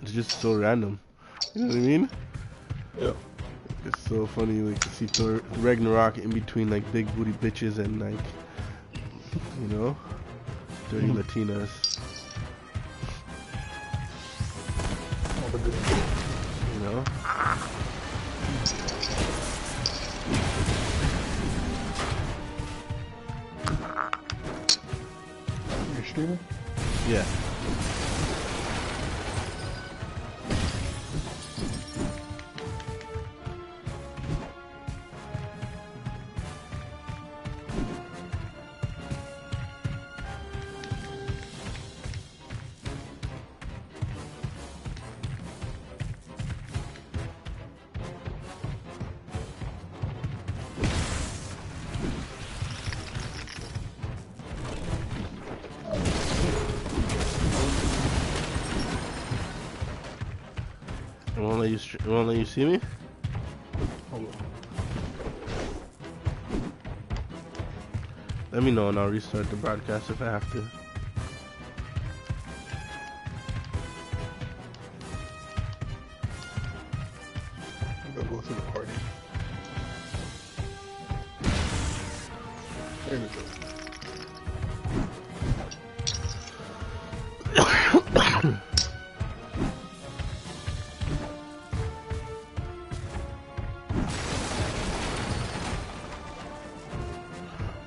It's just so random. You know what I mean? Yeah. It's so funny, like, to see Thor Ragnarok in between, like, big booty bitches and, like, you know, dirty Latinas. You know? You're streaming? Yeah. It won't let you see me? Hold on. Let me know and I'll restart the broadcast if I have to. I'm gonna go to the party. There we go.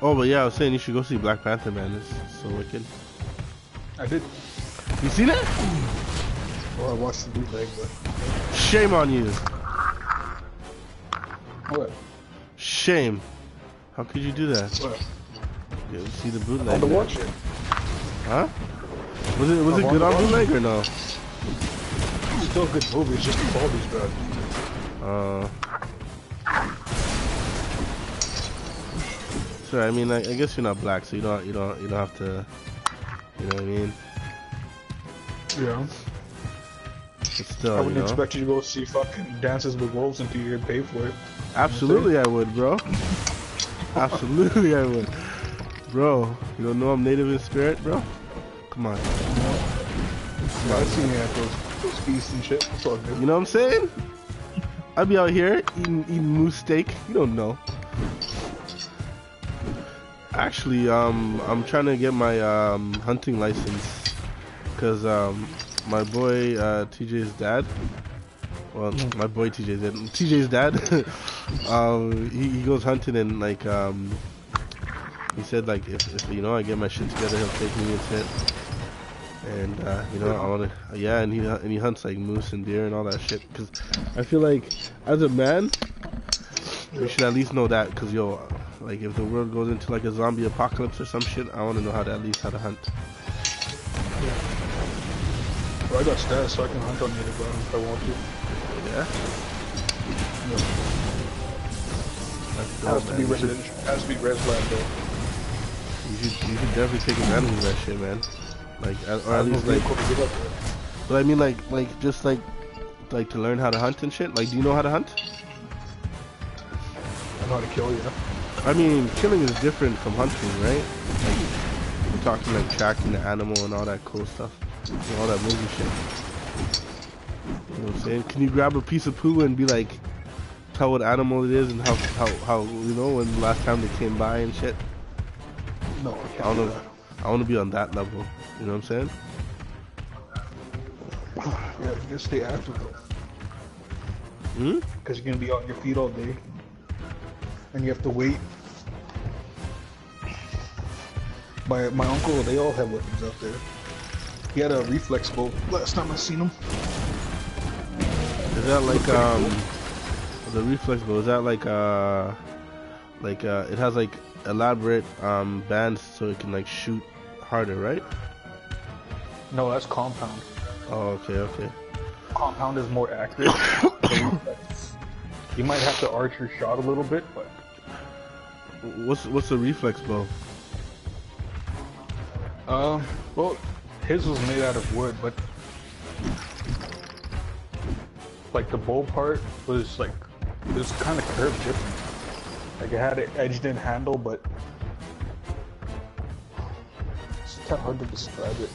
Oh, but yeah, I was saying you should go see Black Panther, man. It's so wicked. I did. You seen it? Well, I watched the bootleg, but... Shame on you. What? Shame. How could you do that? What? You see the I bootleg. had to watch it. Huh? Was it good on bootleg or no? It's still a good movie, it's just the quality's bad. Sorry, I mean, I guess you're not black, so you don't have to, you know what I mean? Yeah. But still, I wouldn't expect you to go see fucking Dances with Wolves until you get paid for it. Absolutely, I would, bro. Absolutely, I would, bro. You don't know I'm native in spirit, bro? Come on. Yeah, I've seen you at those feasts and shit. It's all good. You know what I'm saying? I'd be out here eating moose steak. You don't know. Actually, I'm trying to get my hunting license because my boy TJ's dad. Well, my boy TJ's dad. He goes hunting and like he said like if you know I get my shit together, he'll take me and shit. And you know I want to and he hunts like moose and deer and all that shit. Because I feel like as a man, we should at least know that. Because yo, like if the world goes into like a zombie apocalypse or some shit, I want to know at least how to hunt. Yeah. Well, I got stats so I can hunt on native ground if I want to. Yeah. That's dope, Has to be residential. Has to be res land though. You should definitely take advantage of that shit, man. Like, or at least like. But I mean, like just like to learn how to hunt and shit. Like, do you know how to hunt? I know how to kill you. I mean, killing is different from hunting, right? Like, we're talking like tracking the animal and all that cool stuff, and all that movie shit. You know what I'm saying? Can you grab a piece of poo and be like, tell what animal it is and how you know when the last time they came by and shit? No, I can't do that. I want to be on that level. You know what I'm saying? Yeah, you just stay active though. Because you're gonna be on your feet all day, and you have to wait. My uncle, they all have weapons out there. He had a reflex bow last time I seen him. Is that like the reflex bow? Is that like it has like elaborate bands so it can like shoot harder, right? No, that's compound. Oh, okay. Compound is more accurate. You might have to arch your shot a little bit, but what's a reflex bow? Well, his was made out of wood, but like the bow part was like it was kind of curved different. Like it had an edged-in handle, but it's kind of hard to describe it.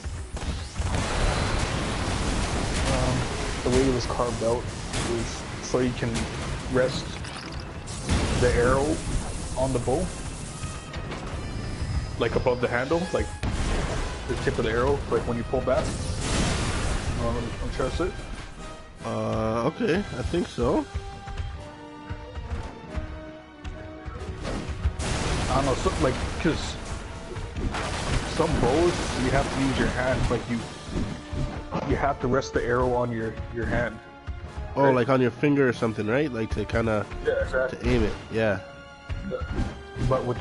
the way it was carved out was so you can rest the arrow on the bow, like above the handle, like the tip of the arrow, like when you pull back. I'm trying to say. Okay, I think so. I don't know, so, like, cause some bows you have to use your hand, like you have to rest the arrow on your hand. Oh, right? like on your finger or something, right? Like to kind of exactly. to aim it. Yeah. But with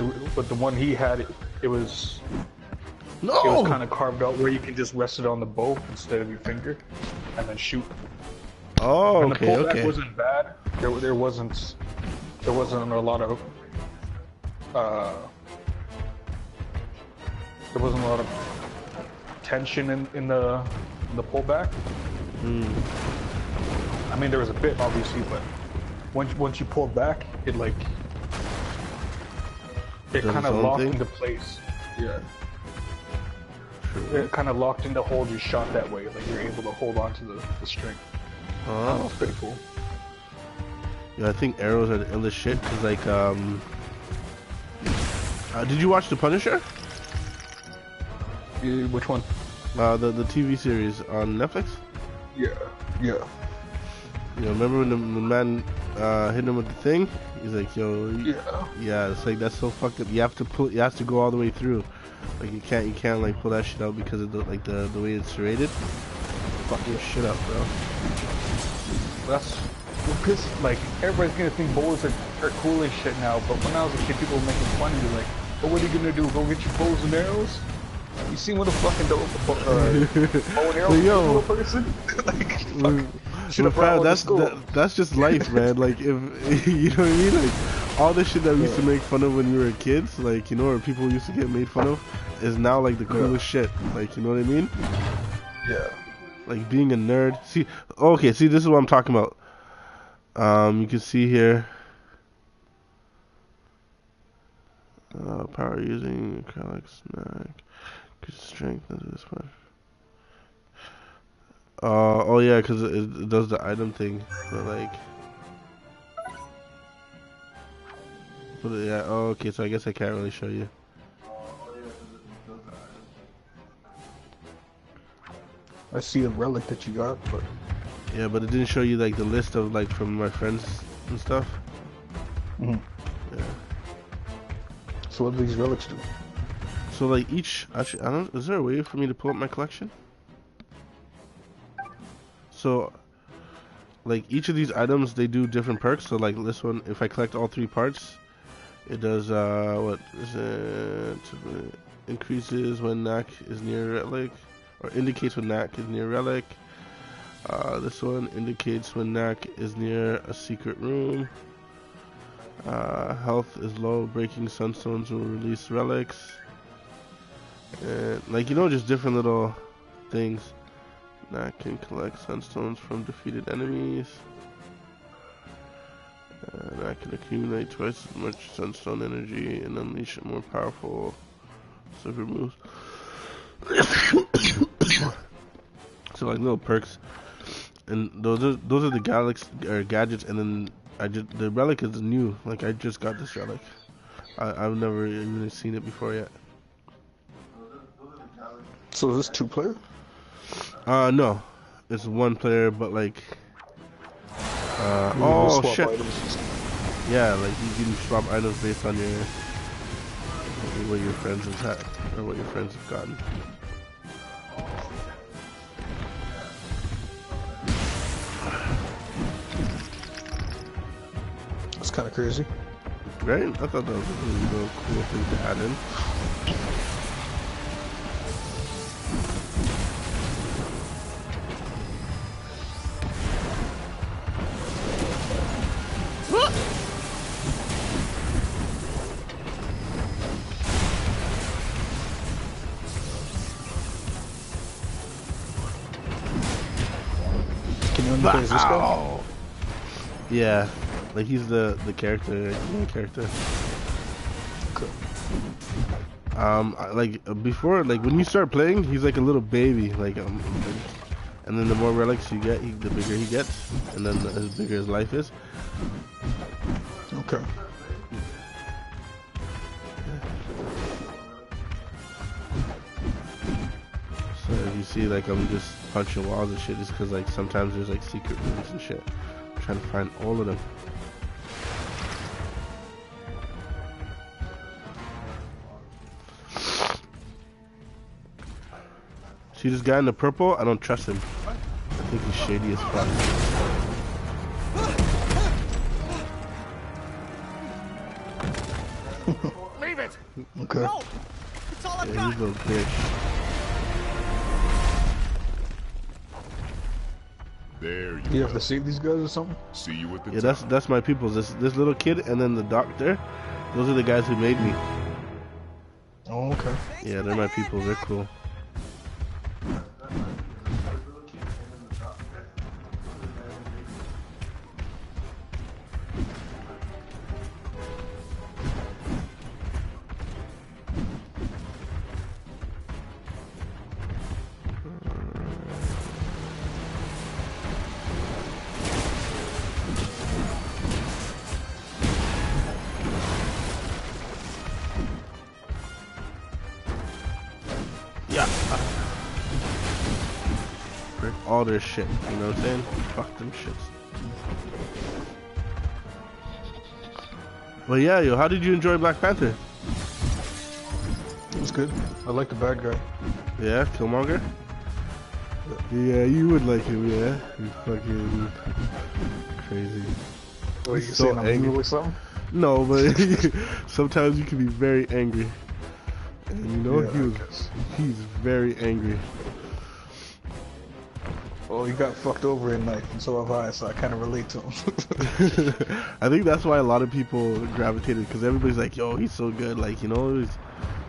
the one he had, it was kind of carved out where you can just rest it on the bow instead of your finger, and then shoot. Oh, and okay, the pullback okay. wasn't bad. There wasn't a lot of there wasn't a lot of tension in the pullback. I mean, there was a bit obviously, but once you pulled back, it kind of locked into place. Yeah. It kind of locked into hold your shot that way. Like you're able to hold on to the string. Oh, that's pretty cool. Yeah, I think arrows are the illest shit. Cause like did you watch The Punisher? Which one? The TV series on Netflix. Yeah. You know, remember when the man hit him with the thing? He's like, yo, yeah. It's like that's so fucked up. You have to go all the way through. Like you can't like pull that shit out because of the way it's serrated. Fuck your shit up, bro. That's because like everybody's gonna think bows are cool as shit now. But when I was a kid, people were making fun of you like, oh, what are you gonna do? Go get your bows and arrows? You seen what a fucking bow and arrow yo, person? that's just life, man. Like if you know what I mean, like all the shit that we used to make fun of when we were kids, like you know, or people used to get made fun of, is now like the coolest shit. Like you know what I mean? Yeah. Like being a nerd. See, okay, see, this is what I'm talking about. You can see here. Power using acrylic snack. Strength into this one. Oh yeah, because it does the item thing. But like, yeah. Oh, okay, so I guess I can't really show you. I see a relic that you got, but yeah, but it didn't show you like the list of like from my friends and stuff. Yeah. So what do these relics do? So like each, actually, I don't. Is there a way for me to pull up my collection? So, like each of these items, they do different perks. So like this one, if I collect all 3 parts, it does what is it? Increases when Knack is near relic, or indicates when Knack is near relic. This one indicates when Knack is near a secret room. Health is low. Breaking sunstones will release relics. And like you know, just different little things. Knack can collect sunstones from defeated enemies. Knack can accumulate twice as much sunstone energy and unleash a more powerful super moves. So like little perks, and those are the gadgets, and then the relic is new. Like I just got this relic. I've never even seen it before yet. So is this 2-player? No, it's 1 player, but like, oh shit, yeah, like you can swap items based on what your friends have had or what your friends have gotten. That's kind of crazy, right? I thought that was a really cool thing to add in. This guy? Yeah, like he's the character, main character. Cool. Like before, like when you start playing, he's like a little baby, like and and then the more relics you get, the bigger he gets, and then as bigger his life is. Okay. So if you see like I'm just punching walls and shit, it's because like sometimes there's like secret rooms and shit. I'm trying to find all of them. See this guy in the purple? I don't trust him. I think he's shady as fuck. Leave it! Okay. No! It's all I've Yeah, got! he's a little bitch. There you You go. have to save these guys or something? See you at the Yeah, top. that's my peoples. This little kid and then the doctor. Those are the guys who made me. Oh, okay. Yeah, they're my peoples. They're cool. Yeah. Break all their shit. You know what I'm saying? Fuck them shits. Well, yeah, yo, how did you enjoy Black Panther? It was good. I like the bad guy. Yeah, Killmonger? Yeah, you would like him, yeah? You fucking crazy. What, you He's saying so I'm angry. evil or something? No, but sometimes you can be very angry. And you know, Yeah, he's very angry. Well, he got fucked over in life, and so have I, so I kind of relate to him. I think that's why a lot of people gravitated, because everybody's like, yo, he's so good. Like, you know,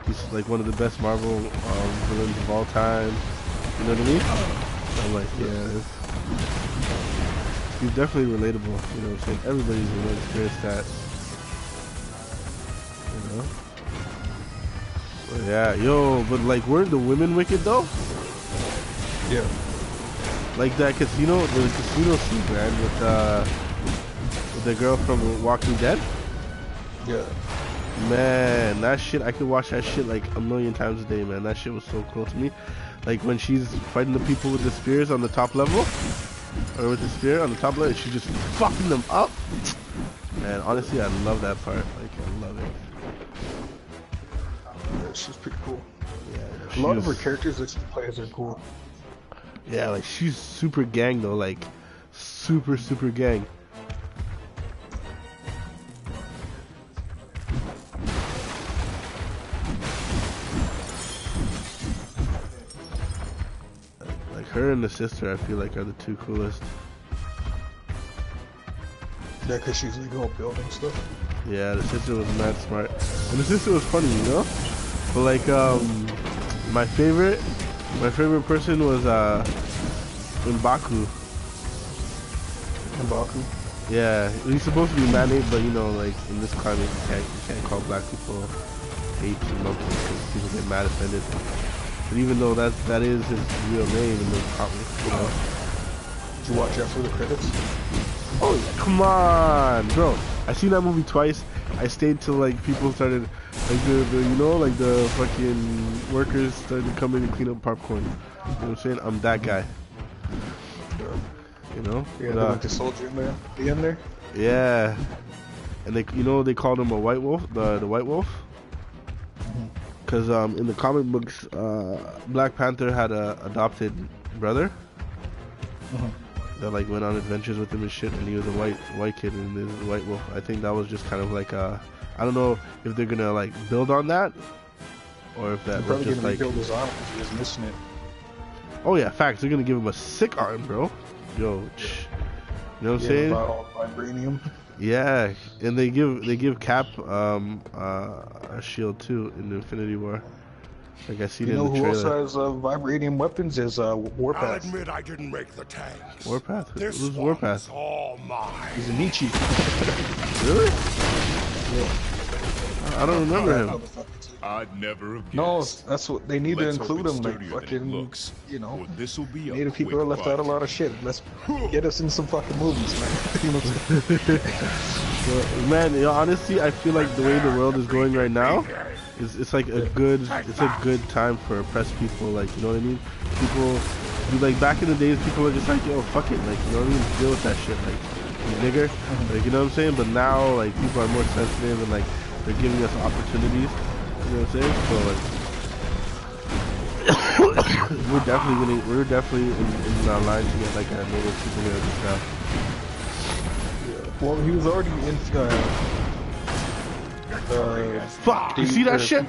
he's like one of the best Marvel villains of all time. You know what I mean? I'm like, yeah, he's definitely relatable. You know what I'm saying? Everybody's gonna experience that. You know? But yeah, yo, but like, weren't the women wicked though? Yeah. Like that casino, the casino scene, man, with the girl from Walking Dead. Yeah. Man, that shit, I could watch that shit like a million times a day, man. That shit was so cool to me. Like when she's fighting the people with the spears on the top level, or with the spear on the top level, she's just fucking them up. Man, honestly, I love that part. Like, I love it. Yeah, she's pretty cool. Yeah, A lot of her characters that she plays are cool. Yeah, like she's super gang though, like super gang. Like her and the sister, I feel like are the two coolest. Yeah, because she's like all building stuff. Yeah, the sister was mad smart, and the sister was funny, you know. But like, my favorite person was M'Baku. M'Baku. Yeah, he's supposed to be man-made, but you know, like in this climate, you can't call black people apes and monkeys because people get mad offended. But even though that is his real name in the comics, you know. Did you watch after the credits? Oh, come on, bro! I seen that movie twice. I stayed till like people started, like the you know, like the fucking workers started to come in and clean up popcorn. You know what I'm saying? I'm that guy. You know? Yeah, But, like the soldier in there, at the end there. yeah. And they, you know, they called him a white wolf, the white wolf, because in the comic books, Black Panther had a adopted brother that like went on adventures with him and shit, and he was a white kid and this is a white wolf. I think that was just kind of like I don't know if they're gonna like build on that, or if that They're was probably just gonna like, rebuild his arm because he was missing it. oh yeah, facts. They're gonna give him a sick arm, bro. Yo, you know what I'm saying? All vibranium. Yeah, and they give Cap a shield too in Infinity War. Like I see it You in know the who else trailer. has vibranium weapons? Is I'll Warpath. admit I didn't make the tanks. Warpath. This Who's one's Warpath? all mine. He's a Nietzsche. Really? Yeah. I don't remember him. I'd never have guessed. No, that's what they need to Let's hope include it's them. Like sturdier than it fucking, looks, you know, or this'll be a Native people quick are left fight. out a lot of shit. Let's get us in some fucking movies, man. You know what I'm saying? Man, you know, honestly, I feel like the way the world is going right now, it's like a good time for oppressed people. Like, you know what I mean? People, like back in the days, people were just like, yo, fuck it, like, you know what I mean? Deal with that shit, like, you nigger, like, you know what I'm saying? But now, like, people are more sensitive and like they're giving us opportunities. You know what I'm saying? So like, we're definitely in our line to get like a native superhero just now. Well, he was already in. Fuck! You see that shit?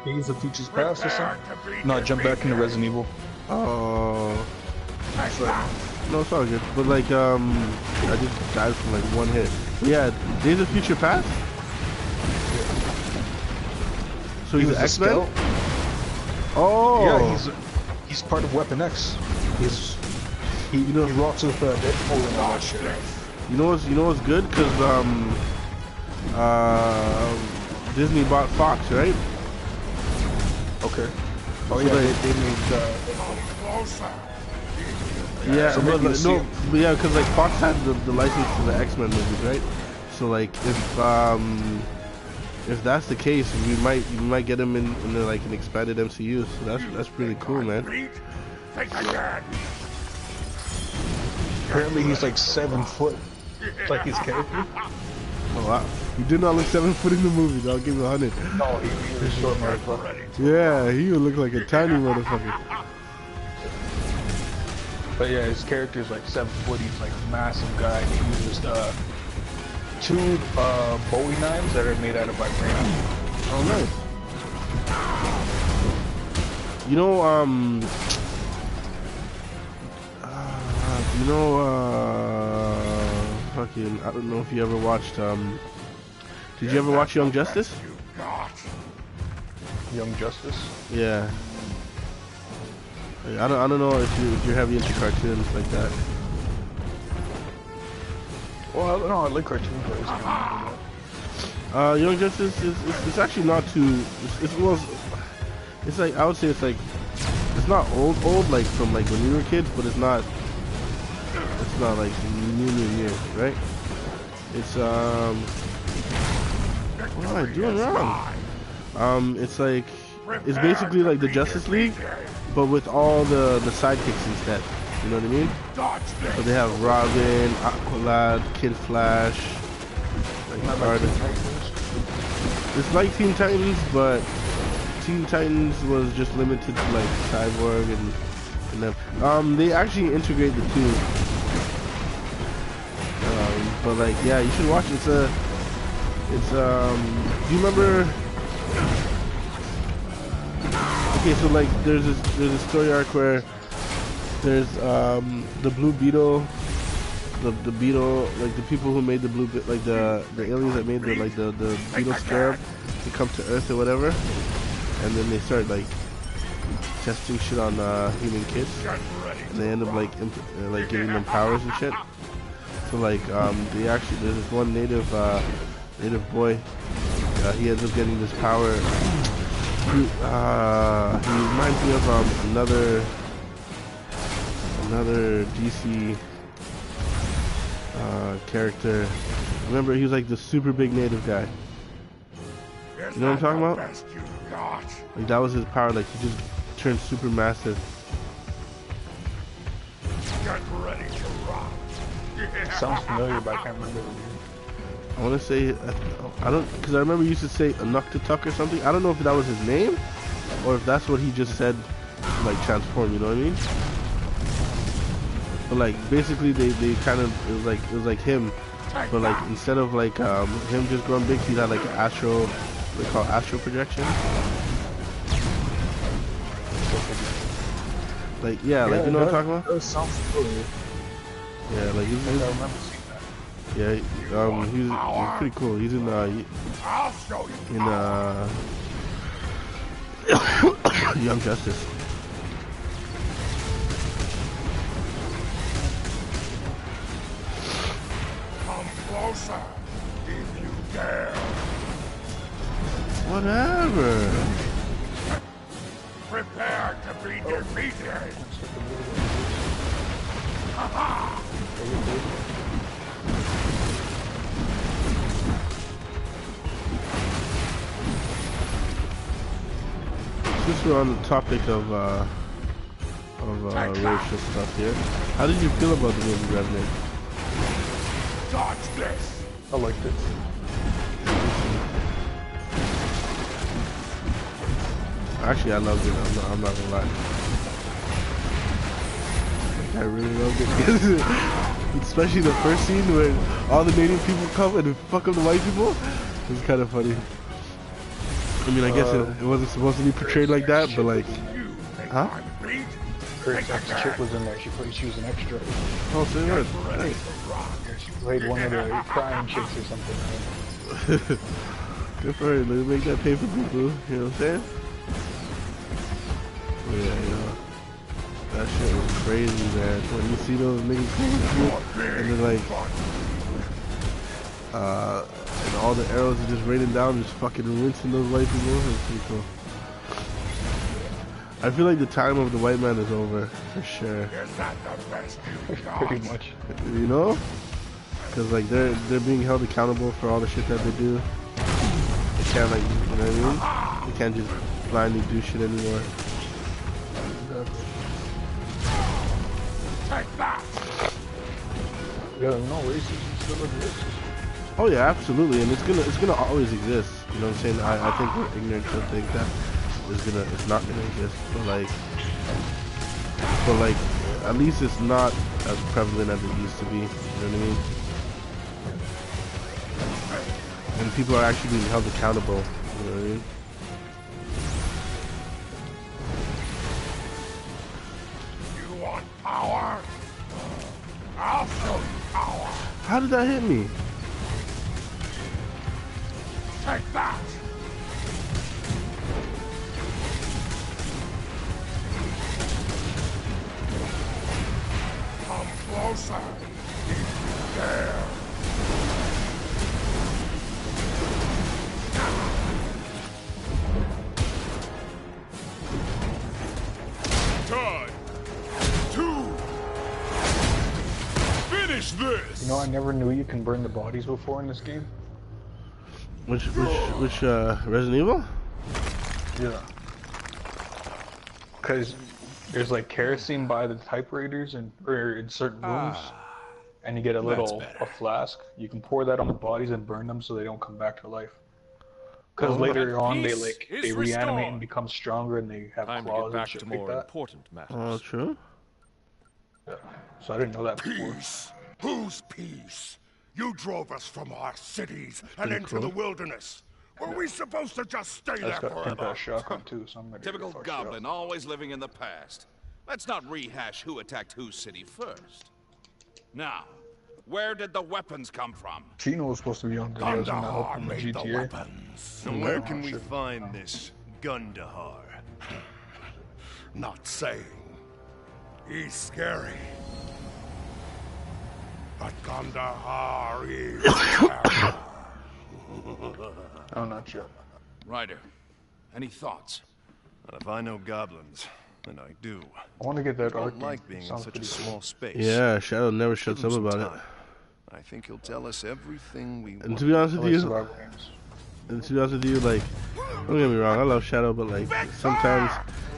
Days of Future's Past or something? No, jump back into Resident Evil. Oh. No, it's all good. But like, I just died from like one hit. But yeah, Days of Future Past. So he's an X-Men? Oh. Yeah, he's part of Weapon X. He rocks with Deadpool and all that shit. You know what's good? Cause Disney bought Fox, right? Okay. Oh So yeah, they made. yeah, So but, maybe no, but yeah, because like Fox had the license to the X-Men movies, right? So like if that's the case, we might get him in like an expanded MCU. So that's pretty cool, man. Apparently he's like 7 foot, like his character. Oh wow, he did not look 7 foot in the movies. I'll give you 100. No, he was short motherfucker. Yeah, he would look like a tiny motherfucker. But yeah, his character is like 7 foot. He's like a massive guy. He uses 2 Bowie knives that are made out of vibranium. Oh nice. You know, fucking, I don't know if you ever watched, did you ever watch Young Justice? Young Justice? Yeah. I don't know if you're heavy into cartoons like that. Well, no, I like cartoons. Young Justice is actually not too, it's like, I would say it's like, it's not old like from like when we were kids, but it's not like new, right? It's what am I doing wrong? It's like, it's basically like the Justice League, but with all the sidekicks instead. You know what I mean? So they have Robin, Aqualad, Kid Flash, like it's like Teen Titans, but Teen Titans was just limited to like Cyborg and them. They actually integrate the two. But like, yeah, you should watch it. Do you remember? Okay, so like, there's a story arc where there's the Blue Beetle, the beetle, like the people who made the blue, like the aliens that made the beetle scarab, they come to Earth or whatever, and then they start like testing shit on human kids, and they end up like giving them powers and shit. So like they actually, there's this one native boy, he ends up getting this power. He reminds me of another DC character. Remember, he was like the super big native guy. You know what I'm talking about? Like that was his power. Like he just turned super massive. Get ready to rock. Sounds familiar, but I can't remember. I want to say, I don't, because I remember he used to say Anuktatuk or something. I don't know if that was his name, or if that's what he just said to like transform. You know what I mean? But like basically, they kind of, it was like him, but like instead of like him just growing big, he had like astral, what they call astral projection. Like yeah, like you know what I'm talking about? That sounds familiar. Yeah, like I remember seeing that. yeah, he's pretty cool. He's in I'll show you. Young Justice. Come closer, if you dare. Whatever. Prepare to be defeated. Since we're on the topic of racial stuff here, how did you feel about the movie Revenant? Dodge this. I liked it. Actually, I loved it. I'm not gonna lie. I really loved it. Especially the first scene where all the native people come and fuck up the white people. It's kind of funny. I mean, I guess it wasn't supposed to be portrayed like that, but like, huh? Kurt's ex-chick was in there. She was an extra. Oh, say what? Yeah, she played one of the crying chicks or something. Good for her. Let's make that pay for people. You know what I'm saying? But yeah, you know, that shit was crazy, man. When you see those niggas coming through, and then like, and all the arrows are just raining down, just fucking rinsing those white people. It's pretty cool. I feel like the time of the white man is over, for sure. Is that the best you got? Pretty much. You know? Because like they're being held accountable for all the shit that they do. They can't like, you know what I mean? They can't just blindly do shit anymore. Take that. Yeah, no racism. Still look racist. Oh yeah, absolutely, and it's gonna always exist. You know what I'm saying? I think we're ignorant to think that it's not gonna exist, but like at least it's not as prevalent as it used to be. You know what I mean? And people are actually being held accountable. You know what I mean? You want power? I'll show you power. How did that hit me? Take that. Come closer. There. Time. 2. Finish this. You know, I never knew you can burn the bodies before in this game. Which Resident Evil? Yeah. Because there's like kerosene by the typewriters or in certain rooms, and you get a flask. You can pour that on the bodies and burn them so they don't come back to life. Because later on they reanimate and become stronger and they have claws and shit like that. Oh, true. Yeah. So I didn't know that before. Peace. Whose peace? You drove us from our cities and into cool. the wilderness. Were we supposed to just stay I there just got hit by forever? a shotgun too, so I'm ready to Typical fuck goblin, shit up. always living in the past. Let's not rehash who attacked whose city first. Now, where did the weapons come from? Chino was supposed to be on videos and help Gandahar in the made the GTA. weapons. And where can we find this Gandahar? Not saying. He's scary. But Gandahar is terror. I'm not sure. Ryder, any thoughts? Well, if I know goblins, and I do, I want to get that I art. don't like being in Sounds such a pretty cool. small space. Yeah, Shadow never Give shuts him up some about it. time. I think he'll tell us everything we And want. to be honest I with like you, survival games. like, don't get me wrong, I love Shadow, but like sometimes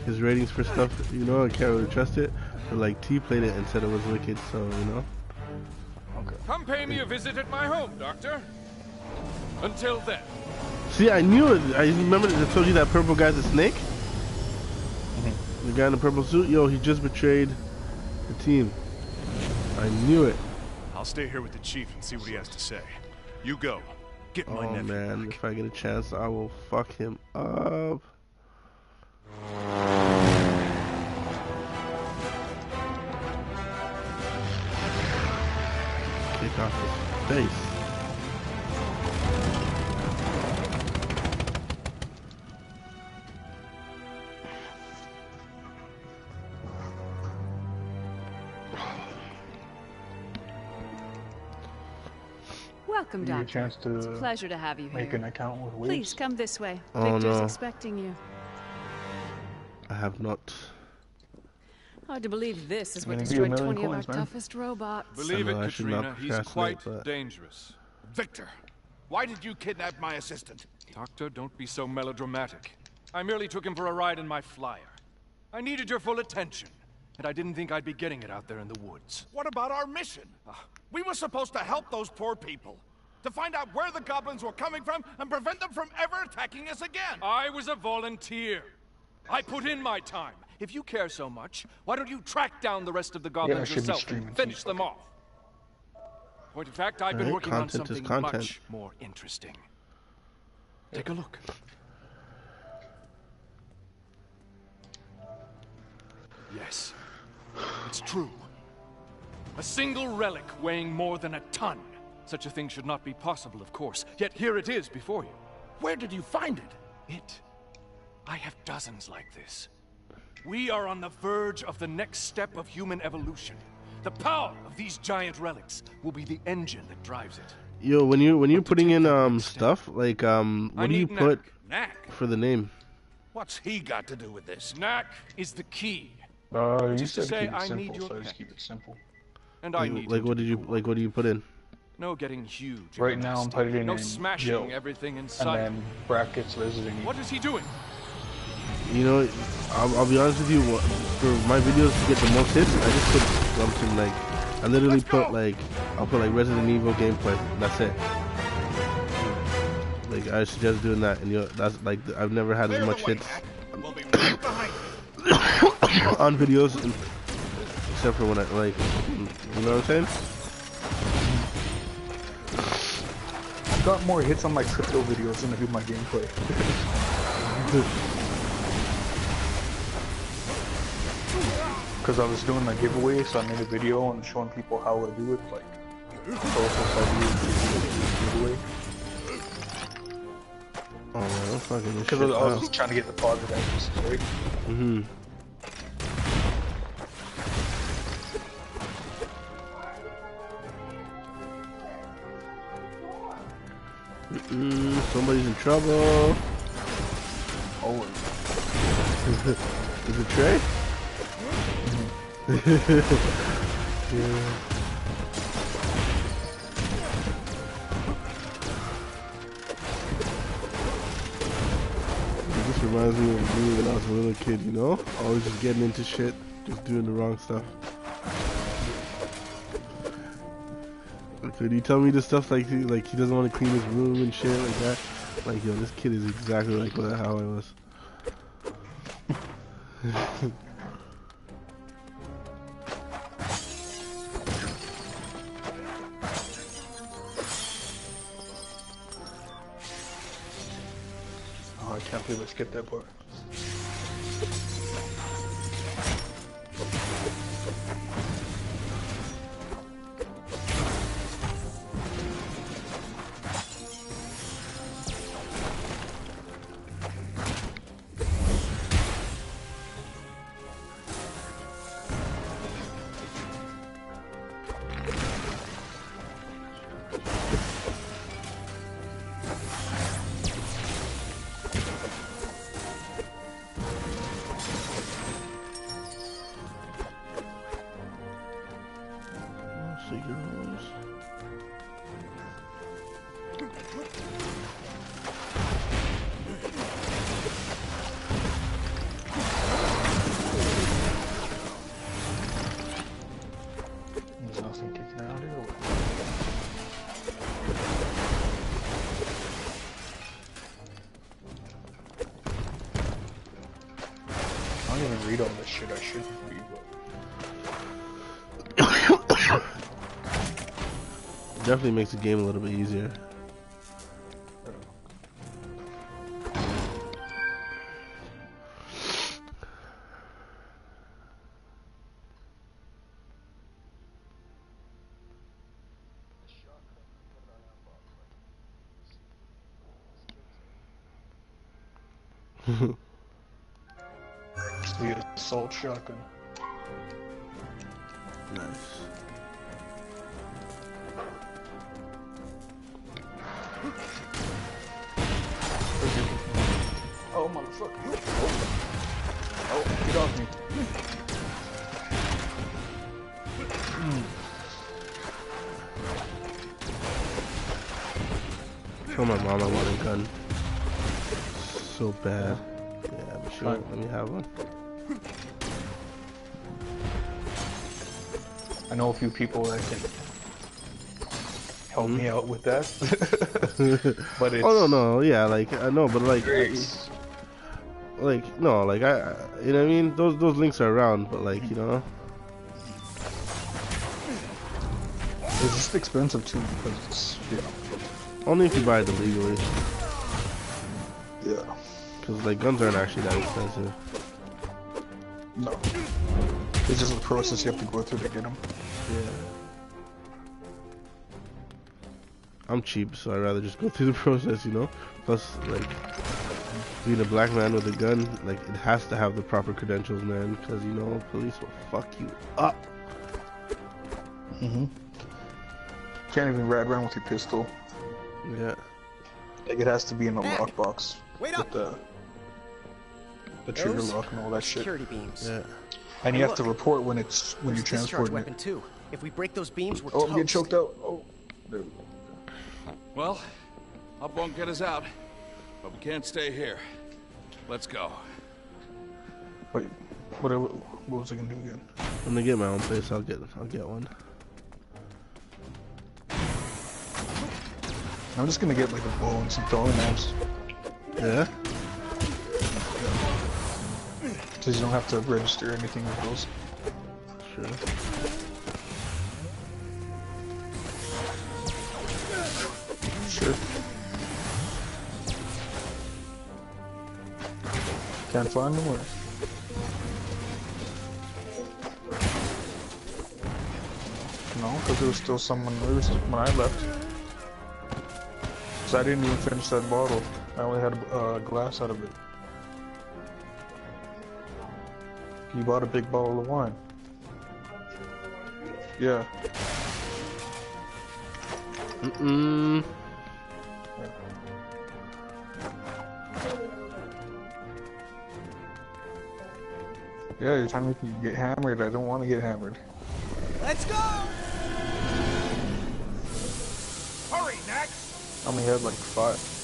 his ratings for stuff, you know, I can't really trust it. But like T played it and said it was wicked, so you know. Okay. Come pay me a visit at my home, Doctor. Until then. See, I knew it. I remember I told you that purple guy's a snake. The guy in the purple suit, yo, he just betrayed the team. I knew it. I'll stay here with the chief and see what he has to say. You go. Get my Oh nephew man, back. if I get a chance, I will fuck him up. Kick off his face. Welcome, Give you a Doctor. chance It's a to pleasure to have you make here. an account with Please Waves. come this way. Oh, Victor's no. expecting you. I have not. Hard to believe this is what Gonna give you a destroyed million 20 coins, of our man. toughest robots. Believe I know it, I should not Katrina, he's procrastinate, quite but- dangerous. Victor, why did you kidnap my assistant? Doctor, don't be so melodramatic. I merely took him for a ride in my flyer. I needed your full attention, and I didn't think I'd be getting it out there in the woods. What about our mission? We were supposed to help those poor people. To find out where the goblins were coming from and prevent them from ever attacking us again. I was a volunteer. I put in my time. If you care so much, why don't you track down the rest of the goblins I should be yourself streaming and finish too. them off? Point of fact, I've been Alright, working on content is something content. much more interesting. Take a look. Yes, it's true. A single relic weighing more than a ton. Such a thing should not be possible, of course. Yet here it is before you. Where did you find it? I have dozens like this. We are on the verge of the next step of human evolution. The power of these giant relics will be the engine that drives it. Yo, when you're putting in step? stuff like I what do you need put Knack. for the name? What's he got to do with this? Knack is the key, You Just to said say, keep it I need simple, your so I just pen. keep it simple. and I need Like him what to did be you cool. what do you put in? No getting huge. and Right now I'm nasty. putting no in smashing Jill, everything in and sight. then brackets Resident Evil. What is he doing? You know, I'll be honest with you. For my videos to get the most hits, I just put something like I literally Let's put go. like I'll put like Resident Evil gameplay. And that's it. Like I suggest doing that, and that's like I've never had as Clear much the way, hits Knack. We'll be right behind you. on videos, except for when I like, you know what I'm saying? I've got more hits on my crypto videos than I do my gameplay. Because I was doing a giveaway, so I made a video and showing people how I do it, like process I do the giveaway. Oh man, I'm fucking this Because shit I was up. just trying to get the positive emphasis, right? Mm-hmm. Somebody's in trouble. Oh, Is it Trey? Yeah. This reminds me of me when I was a little kid, you know? Always just getting into shit, just doing the wrong stuff. Could you tell me the stuff like he doesn't want to clean his room and shit like that? Like, yo, this kid is exactly like how I was. oh, I can't believe I skipped that part. Cigarettes. There's nothing kicking out here. I don't even read all this shit I should read, but Definitely makes the game a little bit easier. the assault shotgun. Nice. fuck? Oh, get off me. Tell my mom I want a gun. So bad. Yeah, but sure. Let me have one. I know a few people that can help me out with that. But it's... Oh no, yeah, like I know, but like, no, like I, you know what I mean? Those links are around, but like, you know. It's just expensive too because it's, you know. Only if you buy it illegally. Yeah. Because like guns aren't actually that expensive. No. It's just the process you have to go through to get them. Yeah. I'm cheap, so I'd rather just go through the process, you know? Plus, like, being a black man with a gun, like, it has to have the proper credentials, man, because, you know, police will fuck you up. Mm-hmm. Can't even ride around with your pistol. Yeah. Like, it has to be in a lockbox. Wait up! With the trigger lock and all that shit. Security beams. Yeah. And you have to report when you Discharge transport weapon too. If we break those beams, we're Oh, I'm getting toast. choked out. Oh, there we go. Well, up won't get us out, but we can't stay here. Let's go. Wait, what was I gonna do again? When I get my own place, I'll get one. I'm just gonna get like a bow and some throwing knives. Yeah? So you don't have to register anything with those. Sure. Sure. Can't find them where? No, because there was still someone there when I left. So I didn't even finish that bottle. I only had a glass out of it. You bought a big bottle of wine. Yeah. Mm-mm. Yeah, you're trying to make me get hammered. I don't want to get hammered. Let's go! Hurry, Knack! I only had like 5.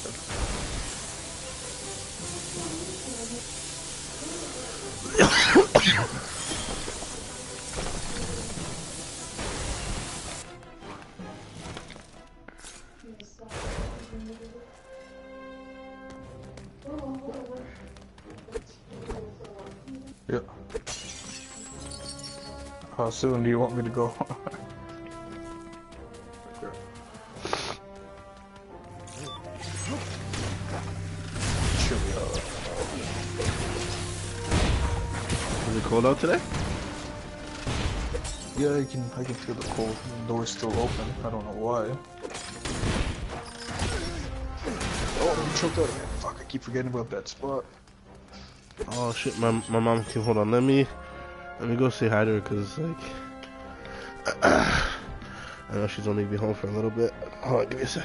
Yeah. How soon do you want me to go? Is it cold out today? Yeah, I can feel the cold. The door's still open. I don't know why. Oh, I'm choked out again. Fuck, I keep forgetting about that spot. Oh shit, my mom came. Hold on, let me go say hi to her, cause like I know she's only be home for a little bit. Hold on, give me a sec.